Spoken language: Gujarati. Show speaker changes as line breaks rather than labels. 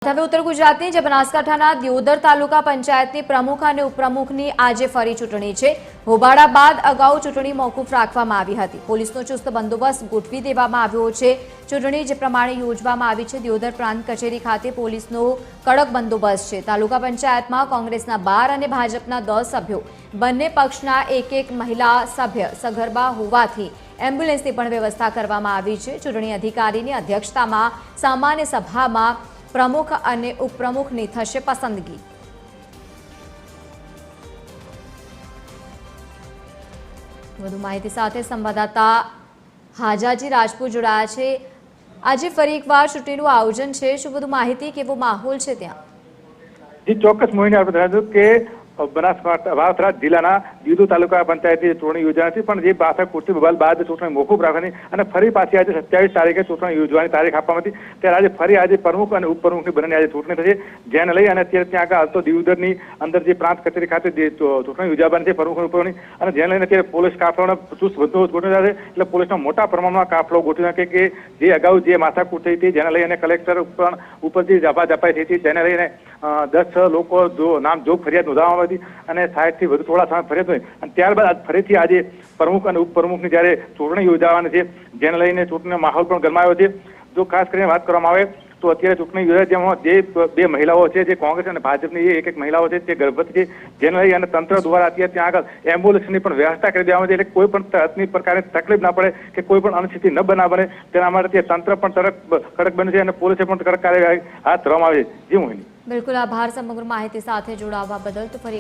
હવે ઉત્તર ગુજરાતની જે બનાસકાંઠાના દિયોદર તાલુકા પંચાયતની પ્રમુખ અને ઉપપ્રમુખની આજે ફરી ચૂંટણી છે। હોબાળા બાદ અગાઉ ચૂંટણી મોકૂફ રાખવામાં આવી હતી। પોલીસનો ચુસ્ત બંદોબસ્ત ગોઠવી દેવામાં આવ્યો છે। ચૂંટણી જે પ્રમાણે યોજવામાં આવી છે, દિયોદર પ્રાંત કચેરી ખાતે પોલીસનો કડક બંદોબસ્ત છે। તાલુકા પંચાયતમાં કોંગ્રેસના 12 અને ભાજપના 10 સભ્યો, બંને પક્ષના એક મહિલા સભ્ય સગર્ભા હોવાથી એમ્બ્યુલન્સની પણ વ્યવસ્થા કરવામાં આવી છે। ચૂંટણી અધિકારીની અધ્યક્ષતામાં સામાન્ય સભામાં प्रमुख और उपप्रमुखनी थशे पसंदगी। વધુ માહિતી સાથે સંવાદદાતા હાજાજી રાજપૂત જોડાયા છે। આજે ફરી એકવાર ચૂંટણીનું આયોજન છે, શું વધુ માહિતી, કેવો માહોલ છે ત્યાં?
જી ચોક્કસ મોહિની, આપણે જણાવ્યું કે બનાસકાંઠા વાવથરા જિલ્લાના દિયોદર તાલુકા પંચાયતની ચૂંટણી યોજાવાની હતી, પણ જે 62 કુર્સી બબાલ બાદ ચૂંટણી મોકૂફ રાખવાની અને ફરી પાછી આજે 27 તારીખે ચૂંટણી યોજવાની તારીખ આપવામાં હતી। ત્યારે આજે ફરી આજે પ્રમુખ અને ઉપપ્રમુખની બંનેની આજે ચૂંટણી થશે, જેને લઈ અને અત્યારે ત્યાં આગળ તો દિયોદરની અંદર જે પ્રાંત કચેરી ખાતે જે ચૂંટણી યોજાવાની છે પ્રમુખ અને ઉપપ્રમુખની, અને જેને લઈને અત્યારે પોલીસ કાફલાનો ચુસ્ત બંદોબસ્ત ગોઠવ્યો છે। એટલે પોલીસનો મોટા પ્રમાણમાં કાફલો ગોઠવ્યો છે કે જે અગાઉ જે માથાકૂટ થઈ હતી, જેને લઈને કલેક્ટર ઉપર જે ઝપાઝપાઈ થઈ હતી, જેને લઈને 10 લોકો નામ જોગ ફરિયાદ નોંધવામાં આવી હતી અને 60 થી વધુ થોડા સમય ફરિયાદ હોય, અને ત્યારબાદ આજ ફરીથી આજે પ્રમુખ અને ઉપપ્રમુખની જ્યારે ચૂંટણી યોજાવાની છે, જેને લઈને ચૂંટણીનો માહોલ પણ ગરમાયો છે। જો ખાસ કરીને વાત કરવામાં આવે તો અત્યારે ચૂંટણી યોજાય જેમાં જે 2 મહિલાઓ છે, જે કોંગ્રેસ અને ભાજપની એક મહિલાઓ છે, તે ગર્ભવતી છે, જેને લઈ અને તંત્ર દ્વારા અત્યારે ત્યાં આગળ એમ્બ્યુલન્સની પણ વ્યવસ્થા કરી દેવામાં આવી છે। એટલે કોઈ પણ જાતની પ્રકારની તકલીફ ના પડે કે કોઈ પણ અનિશ્ચિતિ ન બને, તેના માટે તંત્ર પણ કડક બન્યું છે અને પોલીસે પણ કડક કાર્યવાહી હાથ ધરવામાં આવી છે। જી મોહિની,
બિલકુલ આભાર સમગ્ર માહિતી સાથે જોડાવા બદલ। તો ફરી